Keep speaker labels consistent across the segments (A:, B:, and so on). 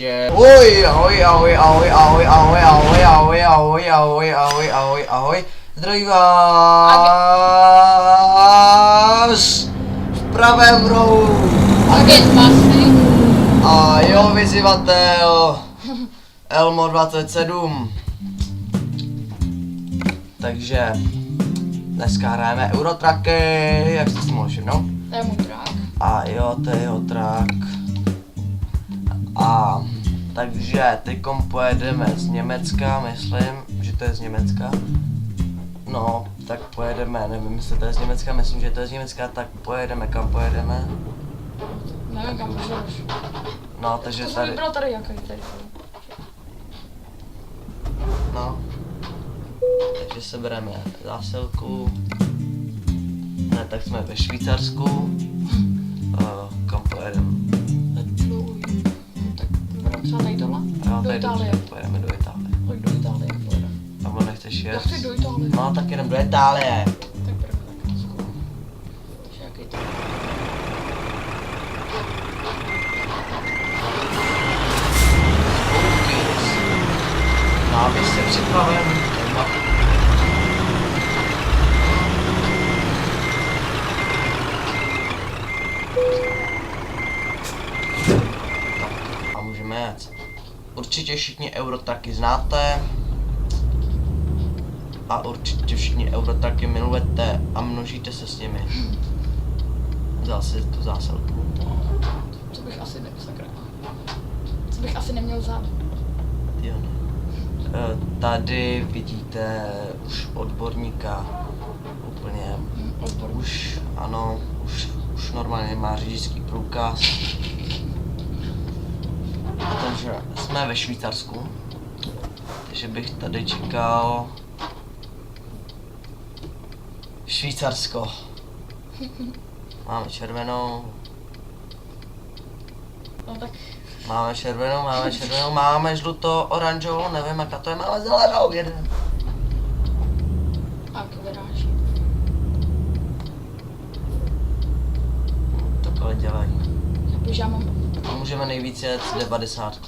A: ještě. Ahoj. Zdraví vás v pravém rohu.
B: Agent Masny.
A: A jo, vyzývatel Elmo 27. Takže dneska hrajeme Eurotracky, jak jste si mohli všimnout.
B: To je můj trák.
A: A jo, to je jeho trak. A takže teďkom pojedeme z Německa, myslím, že to je z Německa. No, tak pojedeme, nevím, jestli to je z Německa, myslím, že to je z Německa, tak pojedeme, kam pojedeme?
B: Nevím, kam pojedeš.
A: No, takže
B: To jsem
A: tady,
B: vybral tady, jaký tady.
A: no. Takže se bereme zásilku. Ne, tak jsme ve Švýcarsku. Kam pojedeme?
B: Tak vyberám třeba tady tohle.
A: Jo,
B: Do
A: tady
B: Itálie.
A: dobře, pojedeme do Itálie.
B: Pojď do Itálie, jak pojedeme.
A: Nebo nechceš
B: Já
A: jet?
B: chci do Itálie.
A: No, tak jdem do Itálie.
B: Tak první zakázku. Takže jaký to?
A: No, aby jste připraven. A můžeme jet. Určitě všichni Eurotracky znáte. A určitě všichni Eurotracky milujete a množíte se s nimi. Vzal si tu zásilku.
B: Co bych asi sakra. Co bych asi neměl vzát.
A: Jo, no. Tady vidíte už odborníka. Úplně.
B: Odbor.
A: Už, ano, už normálně má řidičský průkaz. Takže jsme ve Švýcarsku. Takže bych tady čekal. Švýcarsko. Máme červenou.
B: No tak.
A: Máme červenou, máme žlutou, oranžovou, nevím jaká to je, máme zelenou, jeden.
B: A jak vyráží.
A: Takhle dělají.
B: Já mám.
A: A můžeme nejvíc jet s 90.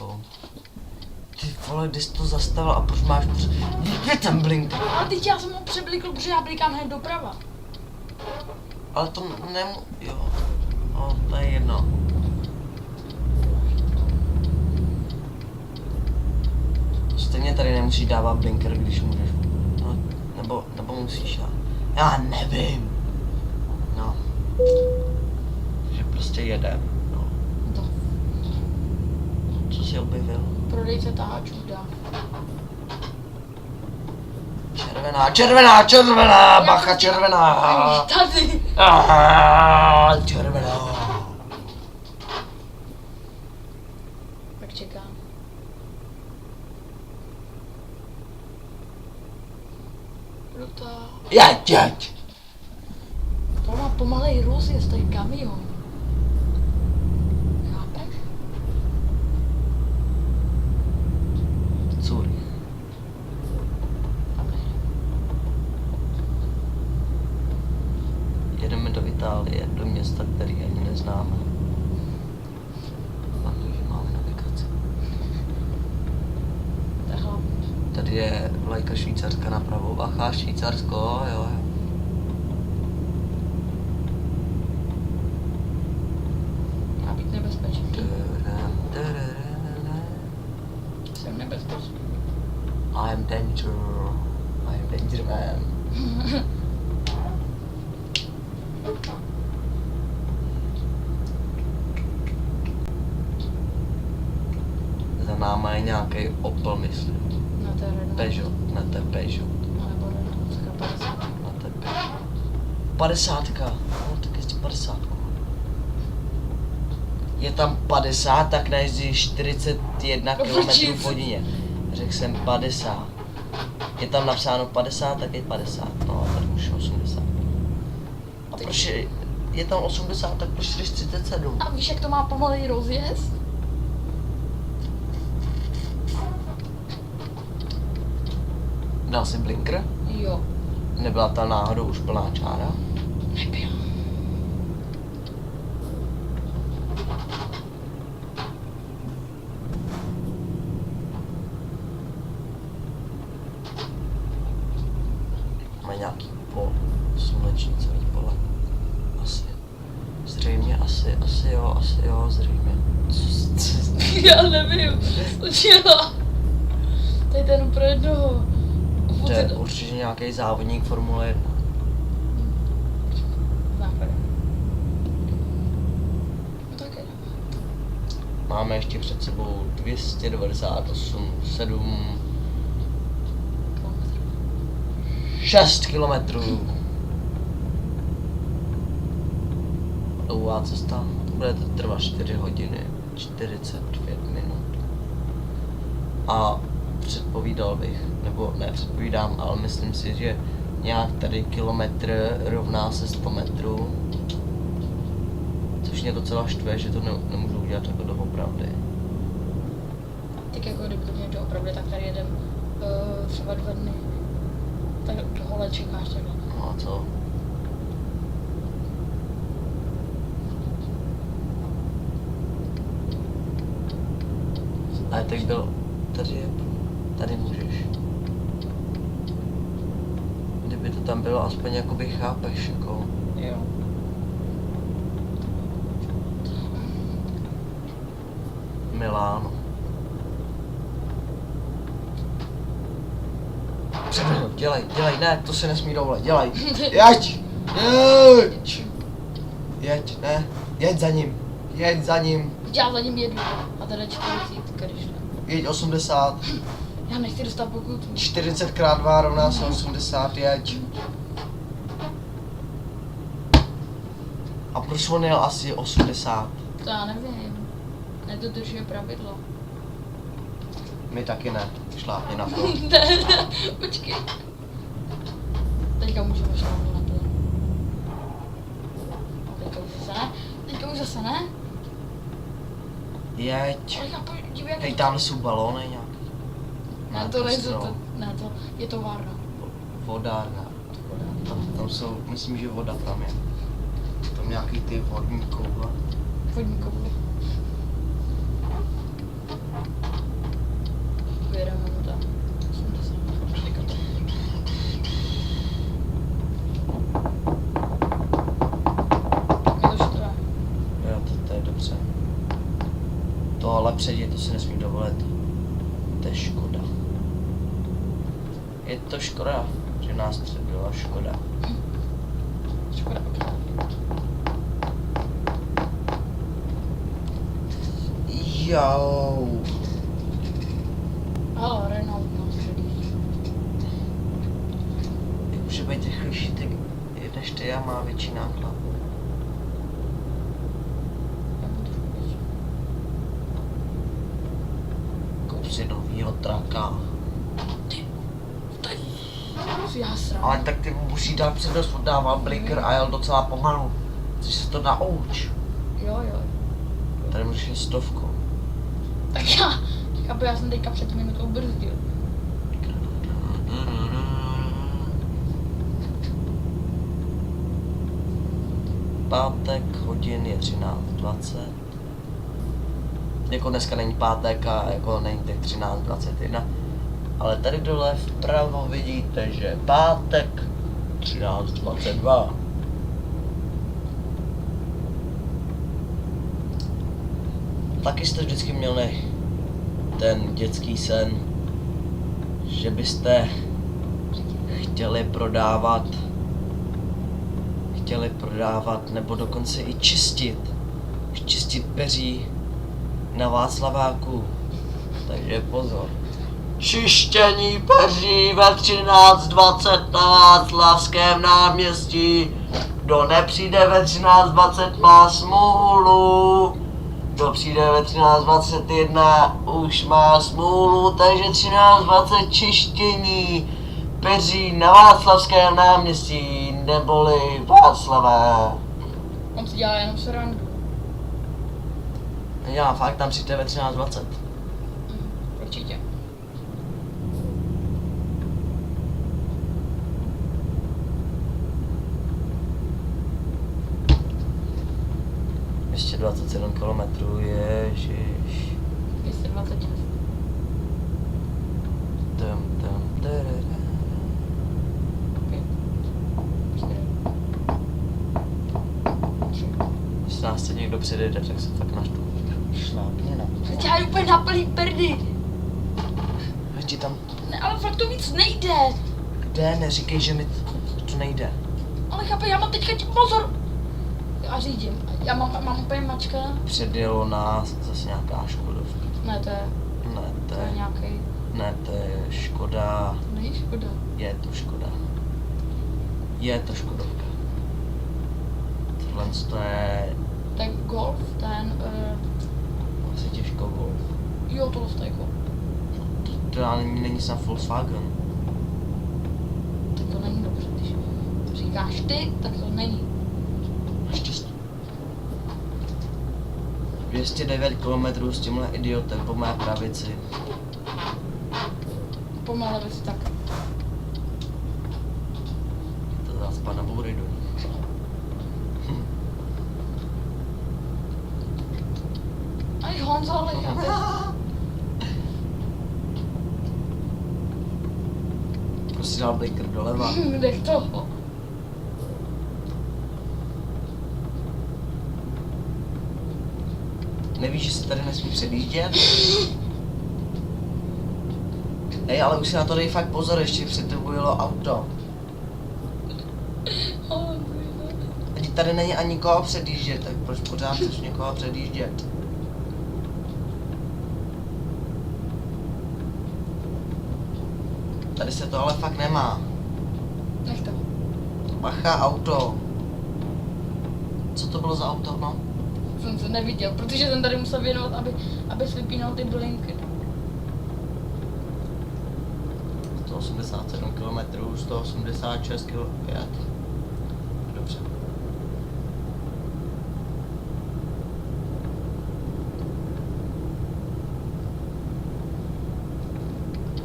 A: Ty vole, kdy jsi to zastavil a proč máš je ten blink?
B: Ale teď já jsem ho přeblikl, protože já blikám hned doprava.
A: Ale to jo. No, to je jedno. Stejně tady nemusíš dávat blinker, když můžeš. No, nebo musíš, já nevím. No. Že prostě jede. No.
B: To.
A: Co jsi objevil?
B: Prodejce taháčů dá.
A: Červená, bacha, červená.
B: Tady.
A: Červená.
B: Tak čekám. Proto.
A: Jeď.
B: To má pomalej rozjezd, tady kamion. Chápeš?
A: Zurich.
B: Tam nejde.
A: Jedeme do Itálie, do města, který ani neznáme. Takže máme navigaci.
B: To je hlavní.
A: Tady je vlajka Švýcarska napravo, bacha, Švýcarsko, jo.
B: Má být nebezpečný. Jsem nebezpečný.
A: I am danger man. Za náma je nějaký Opel, myslím.
B: Na té Renault.
A: Peugeot, ne, to je Peugeot.
B: No, nebo Renault, taka 50.
A: No, to je Peugeot. 50. No, tak ještě 50. Je tam 50, tak nejezdí 41 km v hodině. Řekl jsem 50. Je tam napsáno 50, tak je 50. No a tady už je 80. A proč je tam 80, tak proč 37?
B: A víš, jak to má pomalej rozjezd?
A: Dal jsi blinker?
B: Jo.
A: Nebyla ta náhodou už plná čára?
B: Nebyl.
A: nějaký pol, slunečnicový pole. Asi. Zřejmě asi jo, zřejmě.
B: Já nevím, co dělá. Tady ten pro jednoho.
A: To je určitě nějaký závodník Formule 1.
B: Základ. No tak je.
A: Máme ještě před sebou 298,7 6 kilometrů. Dlouhá cesta. Bude to trvat 4 hodiny 45 minut. A předpovídal bych, nebo ne předpovídám, ale myslím si, že nějak tady kilometr rovná se 100 metrů. Což mě docela štve, že to nemůžu udělat jako doopravdy.
B: Tak jako kdyby to měl doopravdy, tak tady jedem třeba 2 dny. Tak tohle čekáš takhle.
A: No a co? Ale tak bylo, tady můžeš. Kdyby to tam bylo, aspoň jakoby chápeš, jako.
B: Jo.
A: Miláno. Předvedu, dělej, ne, to se nesmí dovolit, dělej. Jeď! Jeď, jeď za ním.
B: Já za ním jedu. A teda 40, když ne.
A: Jeď 80,
B: Já nechci dostat pokutu.
A: 40 x 2 rovná se 80, jeď. A proč on jel asi 80?
B: To já nevím. Nedodržuje pravidlo.
A: My taky ne, šlápni na to.
B: Ne, počkej. Teďka můžeme šlápnout na to. Teďka už zase ne.
A: Jeď.
B: Teďka podívej, jak...
A: Hej, tam jsou balóny nějaký.
B: Ne, to nejsou to, ne, to je továrna.
A: Vodárna. Tam jsou, myslím, že voda tam je. Tam nějaký ty vodní koule.
B: Vodní koule. Vyjedeme mu tam. Mě to štve.
A: Jo, to je dobře. Tohle předě, to si nesmí dovolit. To je škoda. Je to škoda, že nás předbyla škoda.
B: Škoda pěkná.
A: Jo.
B: Halo, Renault nás předjíždí.
A: Může být rychlejší ty, než ty a má větší náklad.
B: Já budu trošku větší.
A: Koup si novýho traka.
B: Já srám.
A: Ale tak ty musí dát přednost, dával blinker a jel docela pomalu. Což se to nauč.
B: Jo.
A: Tady můžeš jet 100.
B: Tak já jsem teďka před minutou brzdil.
A: Pátek, hodin je 13:20. Jako dneska není pátek a jako není tak 13:21. Ale tady dole vpravo vidíte, že je pátek 13:22. Taky jste vždycky měli ten dětský sen, že byste chtěli prodávat nebo dokonce i čistit peří na Václaváku. Takže pozor. Čištění peří ve 13:20 na Václavském náměstí. Kdo nepřijde ve 13:20 má smůlu. Kdo přijde ve 13:21 už má smůlu, takže 13:20 čištění peří na Václavském náměstí, neboli Václavé.
B: On si dělá jenom srandu.
A: Já fakt tam přijde ve 13:20.
B: Určitě.
A: Ještě 27 kilometrů, ježiš.
B: 226.
A: Tam,
B: Okay.
A: někdo předjede, tak se fakt naštvu. Šlápně na to.
B: Teď já jdu úplně na plný perdy.
A: Ještě tam,
B: Ne, ale fakt to víc nejde.
A: kde, neříkej, že mi to nejde.
B: Ale chápe, já mám teďka pozor. Já řídím. Já mám úplně mačka.
A: Předjelo nás zase nějaká Škodovka.
B: Ne, to je
A: To je
B: nějaký.
A: Ne, to je Škoda.
B: Není škoda.
A: Je to Škoda. Je to Škodovka. Tohle to je
B: Ten Golf,
A: asi těžko Golf.
B: jo, tohle je Golf.
A: To není snad Volkswagen.
B: Tak to není dobře, když to říkáš ty, tak to není.
A: Naštěstí. 209 km s tímhle idiotem po mé pravici.
B: Pomalu bys tak.
A: To zase pana boury do nich.
B: Aj Honzo, ale já
A: Prostě dal blinker doleva.
B: nech toho.
A: Nevíš, že se tady nesmí předjíždět? Hej, ale už si na to dej fakt pozor, ještě před tebou jelo auto. A tady není ani nikoho předjíždět, tak proč pořád chceš někoho předjíždět? Tady se to ale fakt nemá.
B: Nech to.
A: Bacha, auto. Co to bylo za auto, no?
B: Jsem se neviděl, protože jsem tady musel věnovat, aby vypínal ty blinky.
A: 187 km, 186 km. Dobře.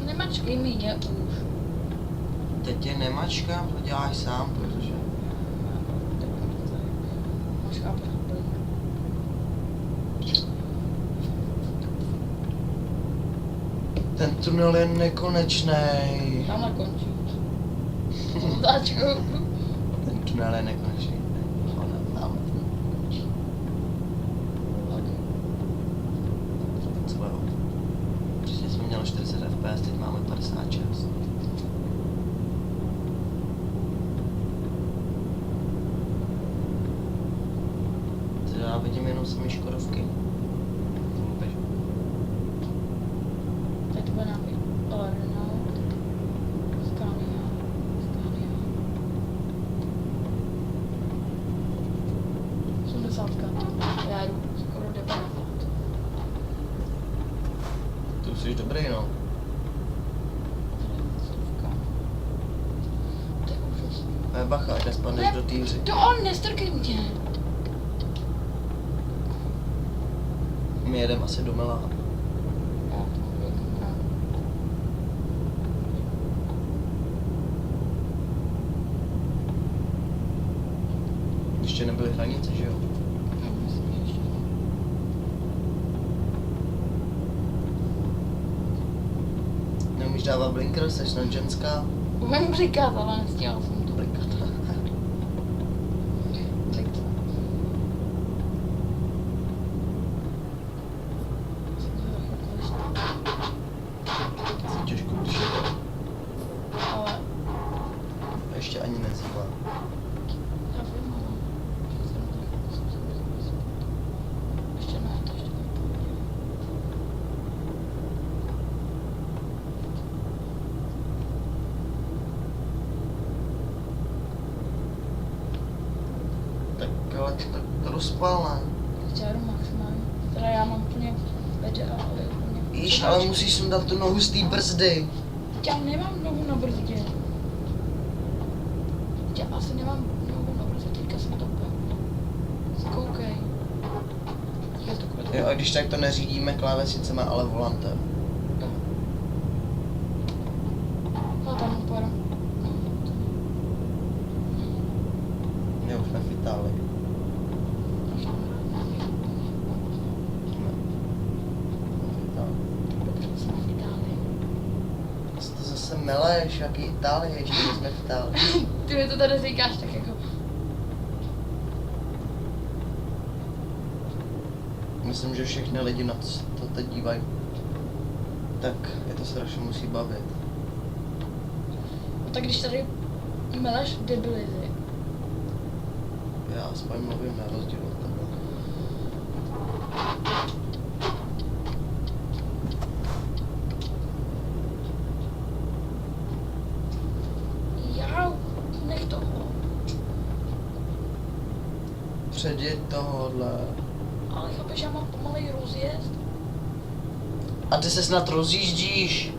B: Nemačkej mě už.
A: Teď tě nemačkám, to děláš sám, protože...
B: Máš chápat blink.
A: Ten tunel je nekonečný.
B: Tam nakončí. Zdáčku.
A: Ten tunel je nekonečný. Co bylo? Přesně jsme měli 40 fps, teď máme 56. Já vidím jenom samý Škodovky.
B: Teď to bude nějaký Renault. Scania. Scania. 80. Já jdu skoro 90.
A: Ty už jsi dobrý, no.
B: To je úžasný.
A: Bacha, ať nespadneš
B: Ne,
A: do týře.
B: To on, nestrkej mě.
A: My jedeme asi do Milá. Ještě nebyly hranice, že jo? Neumíš dávat blinker, jsi snad ženská?
B: Umím říkat, ale nestíhala jsem to.
A: Blikat. Asi těžko, když je to.
B: Ale
A: Ještě ani nezývá.
B: já vím, ale ještě ne, to ještě ne.
A: Tak ale to rozpal, ne?
B: Teď já jdu maximálně. Teda já mám úplně vede, ale je úplně...
A: Víš, ale musíš sundat tu nohu z té brzdy.
B: Teď já nemám nohu na brzdě. Teď já asi nemám nohu na brzdě, teďka jsem to úplně... Zkoukej. Teďka to bude.
A: Jo, a když tak to neřídíme klávesnicema, ale volantem.
B: No tam pojedu.
A: My už jsme v Itálii.
B: Dobře, jsme v Itálii.
A: To zase meleš, jaký Itálie, ještě jsme v Itálii.
B: Ty mi to tady říkáš tak jako...
A: Myslím, že všechny lidi na to teď dívají. Tak je to strašně musí bavit.
B: No tak když tady meleš debilizy.
A: Já aspoň mluvím na rozdíl od tebe.
B: Já, nech toho.
A: Předěť tohohle.
B: Ale chápeš, já mám pomalej rozjezd.
A: A ty se snad rozjíždíš?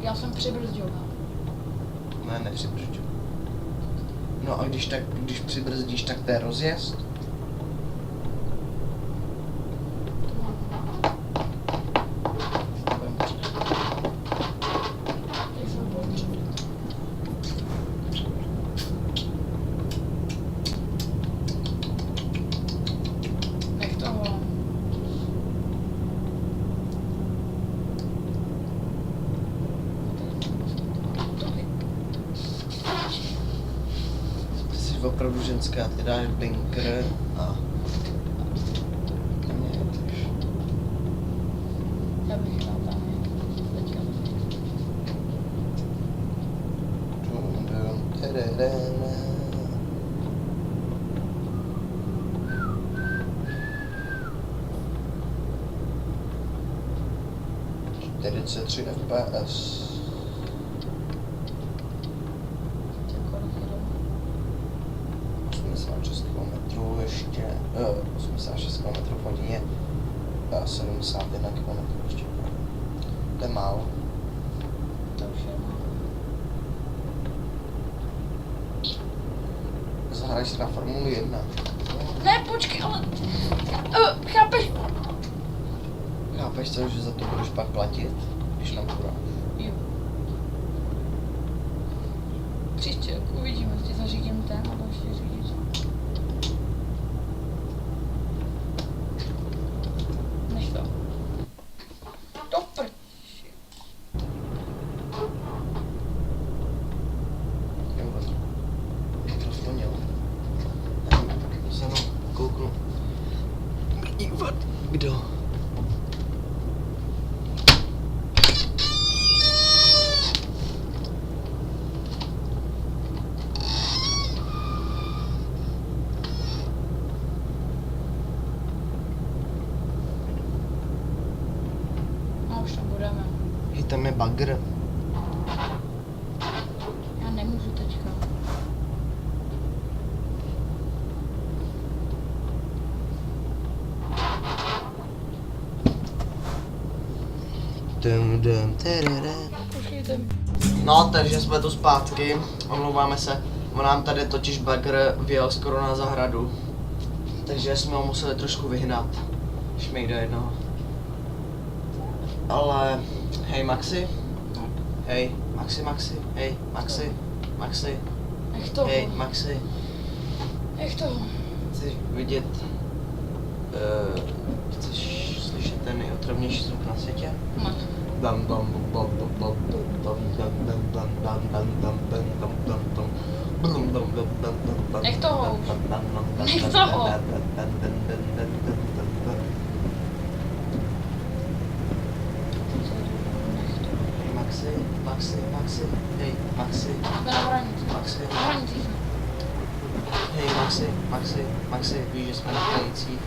B: Já jsem přibrzdil.
A: Ne, nepřibrzdil. No a když přibrzdíš, tak to je rozjezd?
B: Nech toho.
A: Jsi opravdu ženská, ty dáš blinker a...
B: Já bych dal tam teďka.
A: Tady 43 FPS.
B: Kolik jedou?
A: 86 km ještě, 86 km v hodině a 71 km ještě. To je málo.
B: To už je málo.
A: Zahraješ si na Formuli 1.
B: Ne, počkej, ale... chápeš?
A: Chápeš co, že za to budeš pak platit, když nám půjde?
B: Jo. Příště uvidíme, jestli zařídím ten, nebo ještě řídit. Nech to. Do prči.
A: Mikrofon měl. Já se jenom kouknu. Dívat, kdo?
B: No už tam budeme.
A: Hej, tam je bagr.
B: Já nemůžu teďka. Počkejte.
A: No, takže jsme tu zpátky, omlouváme se. On nám tady totiž bagr vyjel skoro na zahradu. Takže jsme ho museli trošku vyhnat. Šmejk do jednoho. Ale, hej Maxi. Hej, Maxi, hej, Maxi,
B: Nech toho.
A: hej, Maxi.
B: Nech toho.
A: Chceš vidět, chceš slyšet ten nejotravnější zvuk na světě?
B: Ne.
A: Bam bam bam bam bam bam bam bam bam bam bam bam bam bam bam bam bam bam bam bam.
B: Nech toho už. Nech toho.
A: Maxi, hej, Maxi,
B: Jsme na hranici.
A: Maxi,
B: Na hranici jsme.
A: hej, Maxi, víš, že jsme na hranicích.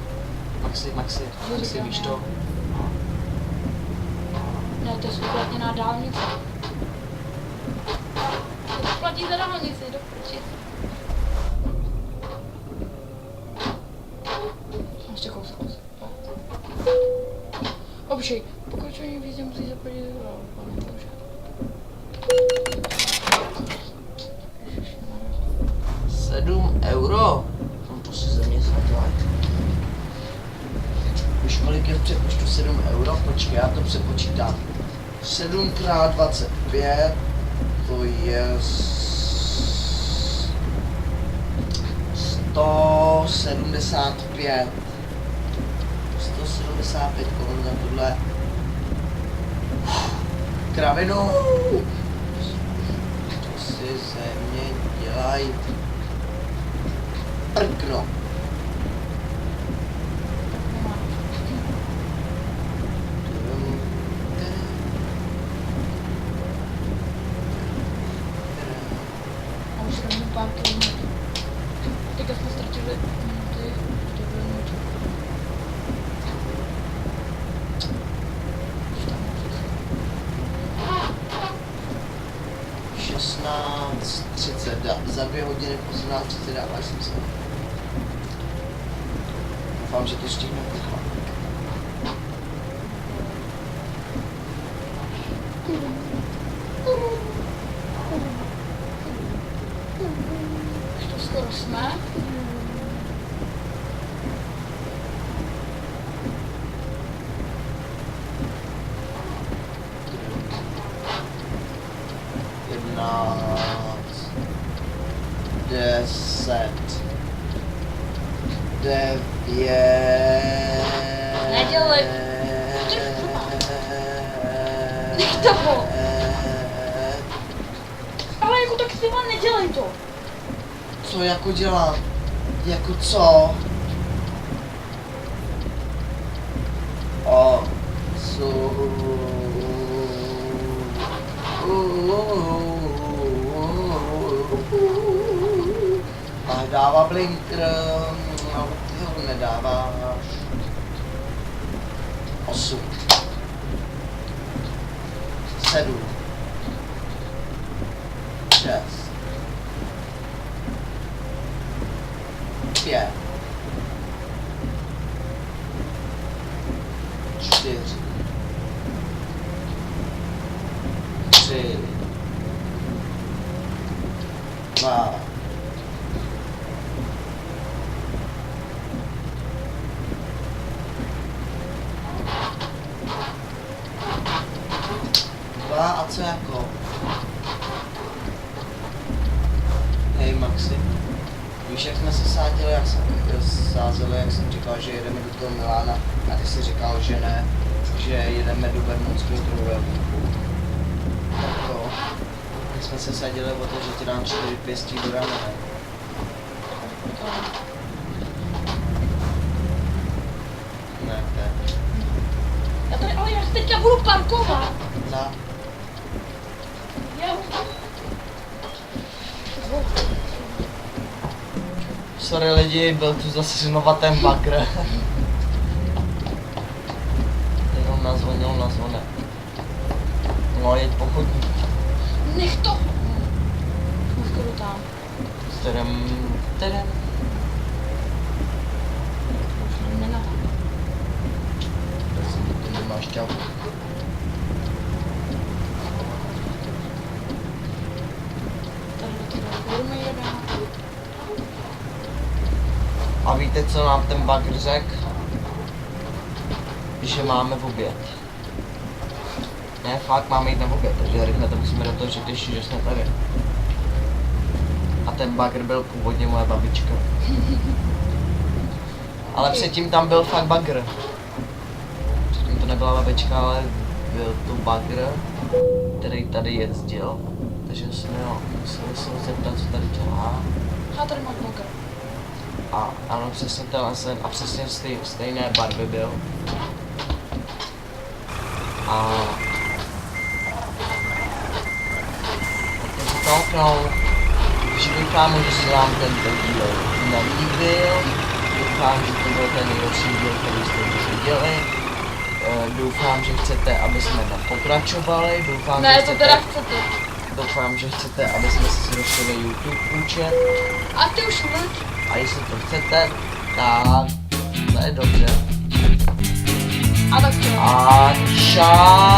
A: Maxi, víš to?
B: Ne, to je zpoplatněná dálnice. To platí za dálnici, do prči. Ještě kousek. Obšej, pokračování víze musí zaplatit pane bože.
A: 7 euro? No to si ze mě zatlať. Víš, kolik je v přepočtu 7 euro? Počkej, já to přepočítám. 7 x 25, to je 175. 175 korun za tuhle kravinu. To si ze mě dělají prkno. 18:30, za 2 hodiny v 18:30 dáváš jsem se. Doufám, že to stihne.
B: Už to skoro jsme.
A: Deset. 9.
B: Nedělej. Nech toho. Ale jako tak ty nedělej to.
A: Co jako dělám? Jako co? Ale dává blinker, ale ty ho nedáváš. 8. 7. 6. 5. 4. 3. 2. 2 a co jako? Hej Maxi, víš jak jsme se sázeli, jak jsem říkal, že jedeme do toho Milána a ty jsi říkal, že ne, že jedeme do Bermudského trojúhelníku. Tak jo, tak jsme se sadili o to, že ti dám 4 pěstí do ramene. Ne, teď.
B: Já tady, ale já teďka budu parkovat.
A: Na. Sorry lidi, byl tu zase znova ten bagr. Jenom nazvonil na zvonek. No, jeď po chodníku.
B: Nech to. Skoro tam.
A: Terem.
B: Nenadám.
A: Ty nemáš čau.
B: Tady do toho budeme jedná.
A: A víte, co nám ten bagr řekl? Že máme v oběd. Ne, fakt máme jít na oběd, takže rychle to musíme do toho, že když že jsme tady. A ten bagr byl původně moje babička. Ale předtím tam byl fakt bagr. Předtím to nebyla babička, ale byl to bagr, který tady jezdil. Takže jsme ho museli se zeptat, co tady dělá.
B: A tady máš bagr.
A: A ano, přesně tenhle sen a přesně stejné barvy byl. A takže to okno, takže doufám, že se vám tento díl nelíbil. Doufám, že to byl ten nejlepší díl, který jste už viděli. Doufám, že chcete, aby jsme pokračovali. Doufám,
B: Ne,
A: že
B: to
A: chcete,
B: teda chcete.
A: doufám, že chcete, aby jsme si rozšili YouTube účet.
B: A ty už mluv.
A: A jestli to chcete, tak to je dobře.
B: A tak to.
A: A čau!